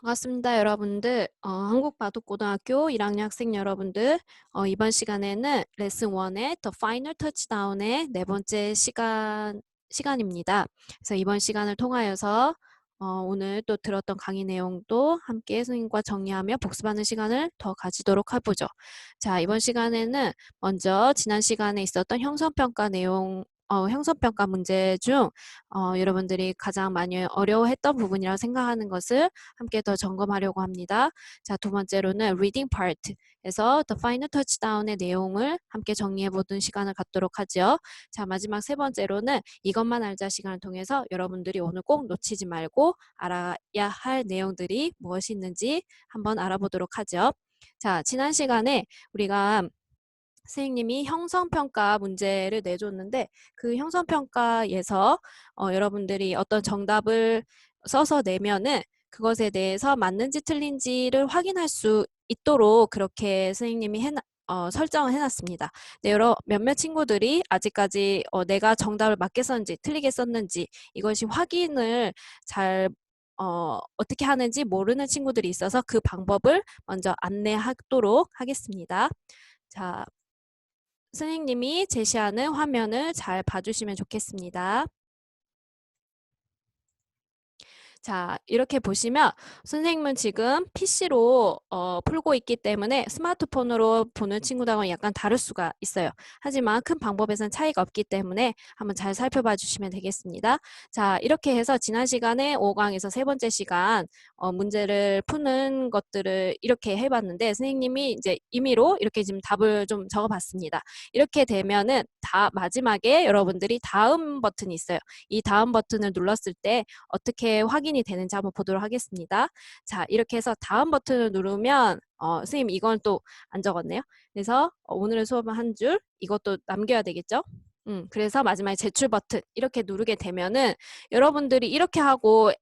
반갑습니다, 여러분들. 한국바둑고등학교 1학년 학생 여러분들. 이번 시간에는 레슨 1의 The Final Touchdown의 네 번째 시간입니다. 그래서 이번 시간을 통하여서 오늘 또 들었던 강의 내용도 함께 선생님과 정리하며 복습하는 시간을 더 가지도록 해보죠. 자, 이번 시간에는 먼저 지난 시간에 있었던 형성평가 내용, 형성평가 문제 중 여러분들이 가장 많이 어려워했던 부분이라고 생각하는 것을 함께 더 점검하려고 합니다. 자, 두 번째로는 reading part에서 The Final Touchdown의 내용을 함께 정리해보는 시간을 갖도록 하죠. 자, 마지막 세 번째로는 이것만 알자 시간을 통해서 여러분들이 오늘 꼭 놓치지 말고 알아야 할 내용들이 무엇이 있는지 한번 알아보도록 하죠. 자, 지난 시간에 우리가 선생님이 형성평가 문제를 내줬는데 그 형성평가에서 여러분들이 어떤 정답을 써서 내면은 그것에 대해서 맞는지 틀린지를 확인할 수 있도록 그렇게 선생님이 설정을 해놨습니다. 네, 몇몇 친구들이 아직까지 내가 정답을 맞게 썼는지 틀리게 썼는지 이것이 확인을 잘 어떻게 하는지 모르는 친구들이 있어서 그 방법을 먼저 안내하도록 하겠습니다. 자, 선생님이 제시하는 화면을 잘 봐주시면 좋겠습니다. 자, 이렇게 보시면 선생님은 지금 PC로 풀고 있기 때문에 스마트폰으로 보는 친구들하고는 약간 다를 수가 있어요. 하지만 큰 방법에서는 차이가 없기 때문에 한번 잘 살펴봐 주시면 되겠습니다. 자, 이렇게 해서 지난 시간에 5강에서 세 번째 시간 문제를 푸는 것들을 이렇게 해봤는데 선생님이 이제 임의로 이렇게 지금 답을 좀 적어봤습니다. 이렇게 되면은 마지막에 여러분들이 다음 버튼이 있어요. 이 다음 버튼을 눌렀을 때 어떻게 확인이 되는지 한번 보도록 하겠습니다. 자, 이렇게 해서 다음 버튼을 누르면 선생님 이건 또 안 적었네요. 그래서 오늘의 수업은 한 줄 이것도 남겨야 되겠죠? 그래서 마지막에 제출 버튼 이렇게 누르게 되면은 여러분들이 이렇게 하고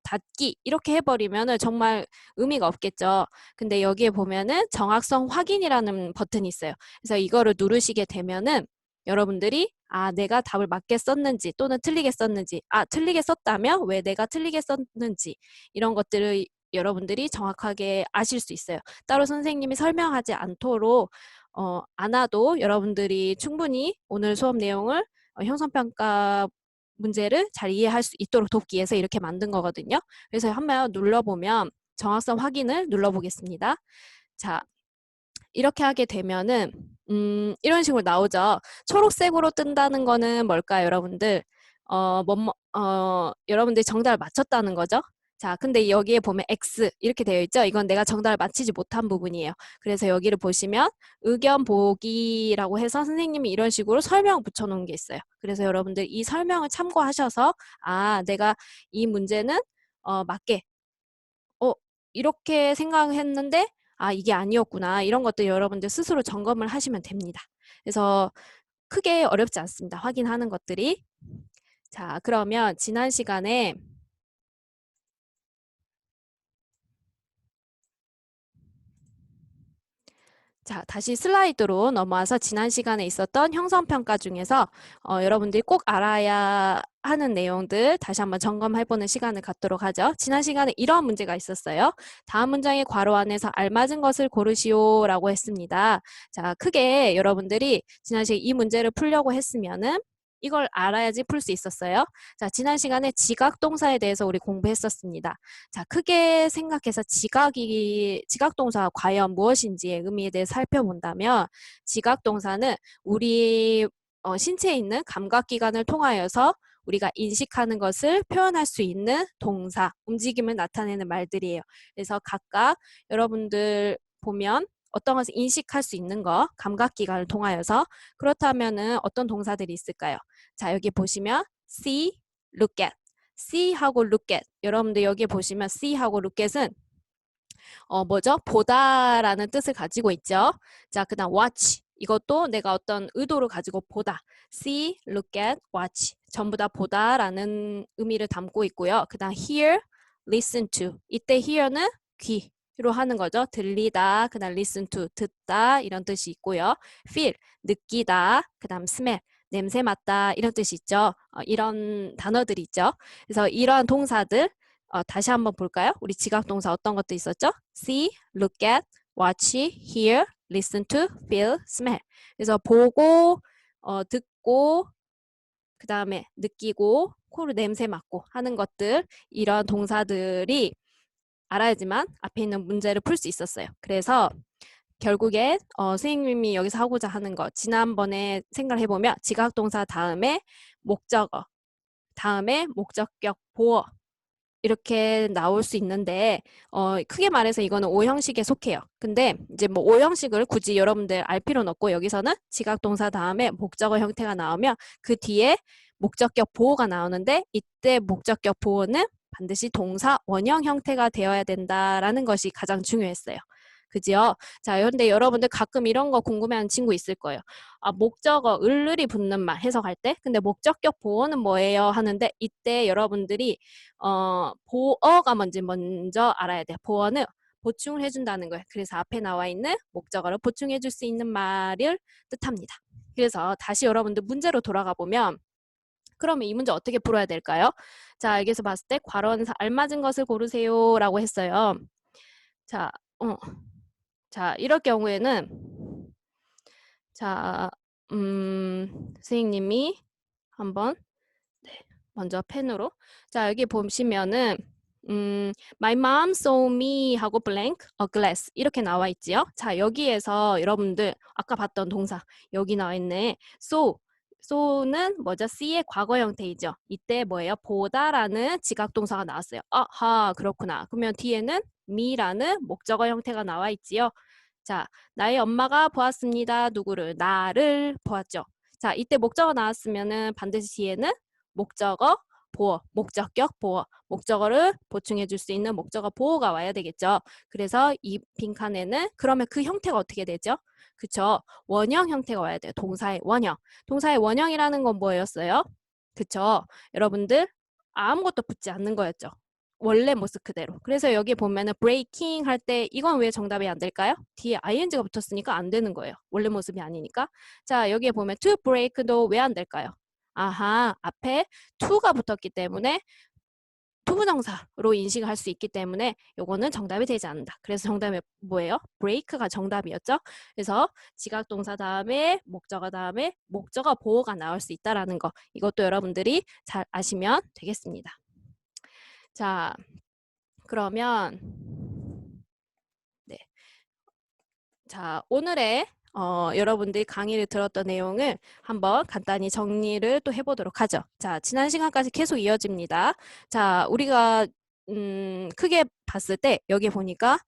닫기 이렇게 해버리면은 정말 의미가 없겠죠. 근데 여기에 보면은 정확성 확인이라는 버튼이 있어요. 그래서 이거를 누르시게 되면은 여러분들이 내가 답을 맞게 썼는지 또는 틀리게 썼는지 틀리게 썼다면 왜 내가 틀리게 썼는지 이런 것들을 여러분들이 정확하게 아실 수 있어요. 따로 선생님이 설명하지 않도록 안 와도 여러분들이 충분히 오늘 수업 내용을 형성평가 문제를 잘 이해할 수 있도록 돕기 위해서 이렇게 만든 거거든요. 그래서 한번 눌러보면 정확성 확인을 눌러보겠습니다. 자, 이렇게 하게 되면은 이런 식으로 나오죠. 초록색으로 뜬다는 거는 뭘까요, 여러분들? 여러분들이 정답을 맞췄다는 거죠. 자, 근데 여기에 보면 X 이렇게 되어 있죠. 이건 내가 정답을 맞히지 못한 부분이에요. 그래서 여기를 보시면 의견 보기라고 해서 선생님이 이런 식으로 설명 붙여놓은 게 있어요. 그래서 여러분들 이 설명을 참고하셔서 내가 이 문제는 맞게 이렇게 생각했는데 이게 아니었구나. 이런 것들 여러분들 스스로 점검을 하시면 됩니다. 그래서 크게 어렵지 않습니다. 확인하는 것들이. 자, 그러면 지난 시간에 자, 다시 슬라이드로 넘어와서 지난 시간에 있었던 형성평가 중에서 여러분들이 꼭 알아야 하는 내용들 다시 한번 점검해보는 시간을 갖도록 하죠. 지난 시간에 이런 문제가 있었어요. 다음 문장의 괄호 안에서 알맞은 것을 고르시오 라고 했습니다. 자, 크게 여러분들이 지난 시간에 이 문제를 풀려고 했으면은 이걸 알아야지 풀 수 있었어요. 자, 지난 시간에 지각동사에 대해서 우리 공부했었습니다. 자, 크게 생각해서 지각동사가 과연 무엇인지의 의미에 대해 살펴본다면 지각동사는 우리 신체에 있는 감각기관을 통하여서 우리가 인식하는 것을 표현할 수 있는 동사, 움직임을 나타내는 말들이에요. 그래서 각각 여러분들 보면 어떤 것을 인식할 수 있는 거, 감각기관을 통하여서 그렇다면은 어떤 동사들이 있을까요? 자, 여기 보시면 see, look at. see하고 look at. 여러분들 여기 보시면 see하고 look at은 뭐죠? 보다라는 뜻을 가지고 있죠. 자, 그다음 watch. 이것도 내가 어떤 의도를 가지고 보다. see, look at, watch. 전부 다 보다라는 의미를 담고 있고요. 그다음 hear, listen to. 이때 hear는 귀로 하는 거죠. 들리다, 그다음 listen to, 듣다 이런 뜻이 있고요. feel, 느끼다, 그다음 smell, 냄새 맡다 이런 뜻이 있죠. 이런 단어들이 있죠. 그래서 이러한 동사들 다시 한번 볼까요? 우리 지각동사 어떤 것도 있었죠? see, look at, watch, hear, listen to, feel, smell. 그래서 보고, 듣고, 그 다음에 느끼고, 코로 냄새 맡고 하는 것들, 이런 동사들이 알아야지만 앞에 있는 문제를 풀 수 있었어요. 그래서 결국에 선생님이 여기서 하고자 하는 거, 지난번에 생각을 해보면 지각동사 다음에 목적어, 다음에 목적격 보어 이렇게 나올 수 있는데 크게 말해서 이거는 오형식에 속해요. 근데 이제 뭐 오형식을 굳이 여러분들 알 필요는 없고 여기서는 지각동사 다음에 목적어 형태가 나오면 그 뒤에 목적격 보어가 나오는데 이때 목적격 보어는 반드시 동사 원형 형태가 되어야 된다라는 것이 가장 중요했어요. 그지요? 자, 근데 여러분들 가끔 이런 거 궁금해하는 친구 있을 거예요. 목적어 을을이 붙는 말 해석할 때 근데 목적격 보어는 뭐예요? 하는데 이때 여러분들이 보어가 먼저 알아야 돼요. 보어는 보충을 해준다는 거예요. 그래서 앞에 나와 있는 목적어를 보충해줄 수 있는 말을 뜻합니다. 그래서 다시 여러분들 문제로 돌아가 보면 그러면 이 문제 어떻게 풀어야 될까요? 자, 여기서 봤을 때 괄호는 알맞은 것을 고르세요 라고 했어요. 자, 자, 이럴 경우에는 자, 선생님이 한번 먼저 펜으로 자 여기 보시면은 My mom saw me 하고 blank a glass 이렇게 나와 있지요. 자 여기에서 여러분들 아까 봤던 동사 여기 나와 있네. so는 뭐죠? see의 과거 형태이죠. 이때 뭐예요? 보다라는 지각동사가 나왔어요. 아하 그렇구나. 그러면 뒤에는 me라는 목적어 형태가 나와 있지요. 자 나의 엄마가 보았습니다. 누구를? 나를 보았죠. 자 이때 목적어 나왔으면은 반드시 뒤에는 목적어 보어, 목적격 보어, 목적어를 보충해 줄 수 있는 목적어 보어가 와야 되겠죠. 그래서 이 빈칸에는 그러면 그 형태가 어떻게 되죠? 그쵸? 원형 형태가 와야 돼요. 동사의 원형. 동사의 원형이라는 건 뭐였어요? 그쵸? 여러분들 아무것도 붙지 않는 거였죠. 원래 모습 그대로. 그래서 여기 보면은 breaking 할 때 이건 왜 정답이 안 될까요? 뒤에 ing가 붙었으니까 안 되는 거예요. 원래 모습이 아니니까. 자, 여기에 보면 to break도 왜 안 될까요? 아하, 앞에 to가 붙었기 때문에 투부정사로 인식을 할 수 있기 때문에 요거는 정답이 되지 않는다. 그래서 정답이 뭐예요? break가 정답이었죠. 그래서 지각동사 다음에 목적어 다음에 목적어 보호가 나올 수 있다라는 거 이것도 여러분들이 잘 아시면 되겠습니다. 자, 그러면 네. 자, 오늘의 여러분들이 강의를 들었던 내용을 한번 간단히 정리를 또 해보도록 하죠. 자, 지난 시간까지 계속 이어집니다. 자, 우리가 크게 봤을 때 여기 보니까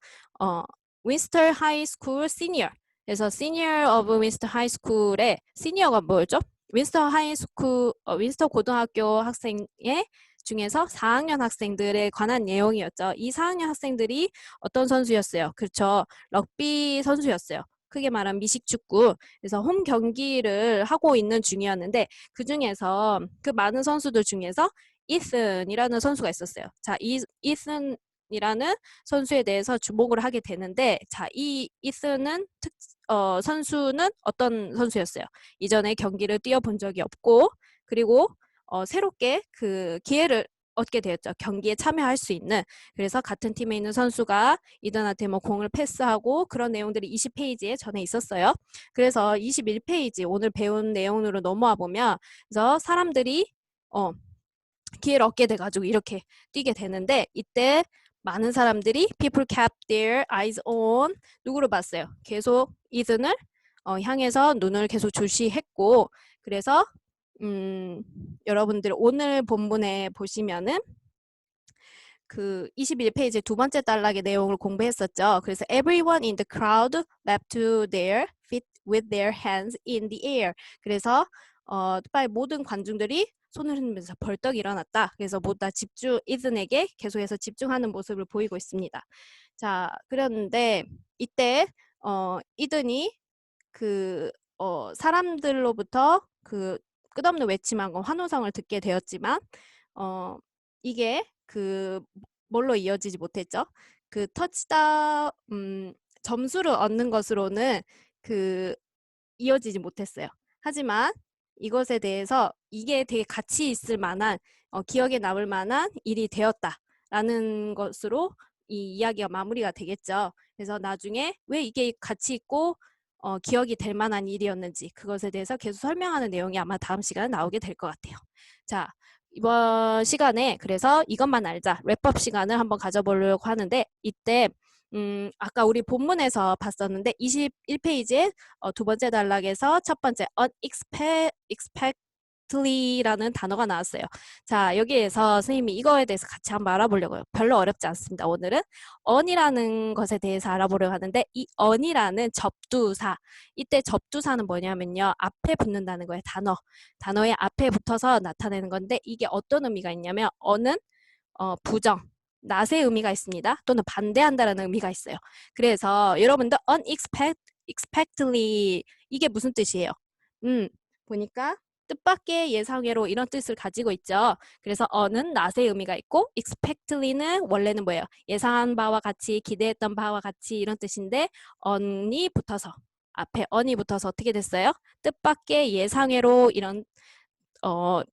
윈스터 하이스쿨 시니어 그래서 시니어 오브 윈스터 하이스쿨의 시니어가 뭐였죠? 윈스터 고등학교 학생의 중에서 4학년 학생들에 관한 내용이었죠. 이 4학년 학생들이 어떤 선수였어요? 그렇죠. 럭비 선수였어요. 크게 말하면 미식축구. 그래서 홈 경기를 하고 있는 중이었는데 그 중에서 그 많은 선수들 중에서 이슨이라는 선수가 있었어요. 자, 이슨이라는 선수에 대해서 주목을 하게 되는데 자, 이 이슨은 선수는 어떤 선수였어요? 이전에 경기를 뛰어본 적이 없고 그리고 새롭게 그 기회를 얻게 되었죠. 경기에 참여할 수 있는. 그래서 같은 팀에 있는 선수가 이든한테 뭐 공을 패스하고 그런 내용들이 20페이지에 전에 있었어요. 그래서 21페이지 오늘 배운 내용으로 넘어와 보면 그래서 사람들이 기회를 얻게 돼가지고 이렇게 뛰게 되는데 이때 많은 사람들이 people kept their eyes on 누구를 봤어요? 계속 이든을 향해서 눈을 계속 주시했고 그래서 여러분들 오늘 본문에 보시면은 그 21페이지 두 번째 단락의 내용을 공부했었죠. 그래서 everyone in the crowd leapt to their feet with their hands in the air. 그래서 빨리 모든 관중들이 손을 흔들면서 벌떡 일어났다. 그래서 모두 다 이든에게 계속해서 집중하는 모습을 보이고 있습니다. 자, 그랬는데 이때 이든이 그 사람들로부터 그 끝없는 외침하고 환호성을 듣게 되었지만 이게 그 뭘로 이어지지 못했죠. 그 터치다운 점수를 얻는 것으로는 그 이어지지 못했어요. 하지만 이것에 대해서 이게 되게 가치 있을 만한 기억에 남을 만한 일이 되었다. 라는 것으로 이 이야기가 마무리가 되겠죠. 그래서 나중에 왜 이게 같이 있고 기억이 될 만한 일이었는지 그것에 대해서 계속 설명하는 내용이 아마 다음 시간에 나오게 될 것 같아요. 자, 이번 시간에 그래서 이것만 알자 랩업 시간을 한번 가져보려고 하는데 이때 아까 우리 본문에서 봤었는데 21페이지에 두 번째 단락에서 첫 번째 unexpectedly라는 단어가 나왔어요. 자, 여기에서 선생님이 이거에 대해서 같이 한번 알아보려고요. 별로 어렵지 않습니다. 오늘은 on이라는 것에 대해서 알아보려고 하는데 이 on이라는 접두사, 이때 접두사는 뭐냐면요. 앞에 붙는다는 거예요. 단어의 앞에 붙어서 나타내는 건데 이게 어떤 의미가 있냐면 on은 부정, 낫의 의미가 있습니다. 또는 반대한다라는 의미가 있어요. 그래서 여러분들 unexpectedly 이게 무슨 뜻이에요? 보니까 뜻밖의 예상외로 이런 뜻을 가지고 있죠. 그래서 on은 낫의 의미가 있고 expectedly는 원래는 뭐예요? 예상한 바와 같이 기대했던 바와 같이 이런 뜻인데 on이 붙어서 앞에 on이 붙어서 어떻게 됐어요? 뜻밖의 예상외로 이런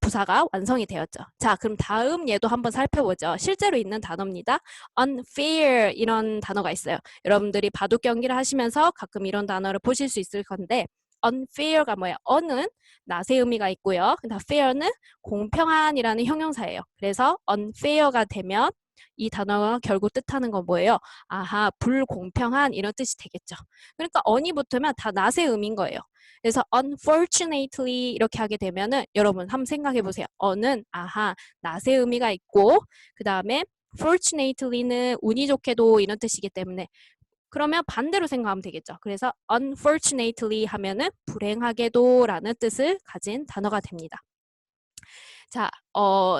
부사가 완성이 되었죠. 자, 그럼 다음 예도 한번 살펴보죠. 실제로 있는 단어입니다. unfair 이런 단어가 있어요. 여러분들이 바둑 경기를 하시면서 가끔 이런 단어를 보실 수 있을 건데 unfair가 뭐예요? un은 낫의 의미가 있고요. 그다음 fair는 공평한이라는 형용사예요. 그래서 unfair가 되면 이 단어가 결국 뜻하는 건 뭐예요? 아하, 불공평한 이런 뜻이 되겠죠. 그러니까 on이 붙으면 다 낫의 의미인 거예요. 그래서 unfortunately 이렇게 하게 되면은 여러분 한번 생각해 보세요. on은 아하 낫의 의미가 있고 그 다음에 fortunately는 운이 좋게도 이런 뜻이기 때문에 그러면 반대로 생각하면 되겠죠. 그래서 unfortunately 하면은 불행하게도 라는 뜻을 가진 단어가 됩니다. 자,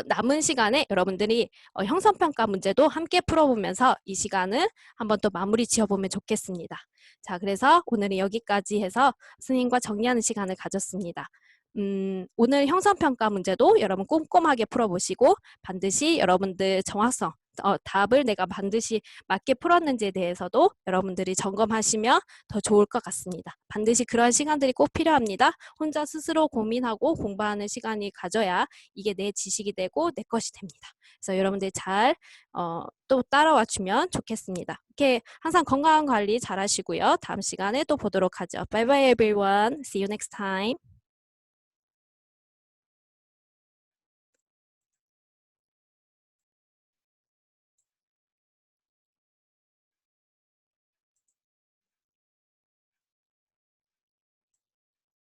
남은 시간에 여러분들이 형성평가 문제도 함께 풀어보면서 이 시간을 한번 또 마무리 지어보면 좋겠습니다. 자, 그래서 오늘은 여기까지 해서 스님과 정리하는 시간을 가졌습니다. 오늘 형성평가 문제도 여러분 꼼꼼하게 풀어보시고 반드시 여러분들 정확성, 답을 내가 반드시 맞게 풀었는지에 대해서도 여러분들이 점검하시면 더 좋을 것 같습니다. 반드시 그런 시간들이 꼭 필요합니다. 혼자 스스로 고민하고 공부하는 시간이 가져야 이게 내 지식이 되고 내 것이 됩니다. 그래서 여러분들이 잘 또 따라와 주면 좋겠습니다. 이렇게 항상 건강 관리 잘 하시고요. 다음 시간에 또 보도록 하죠. Bye bye everyone. See you next time.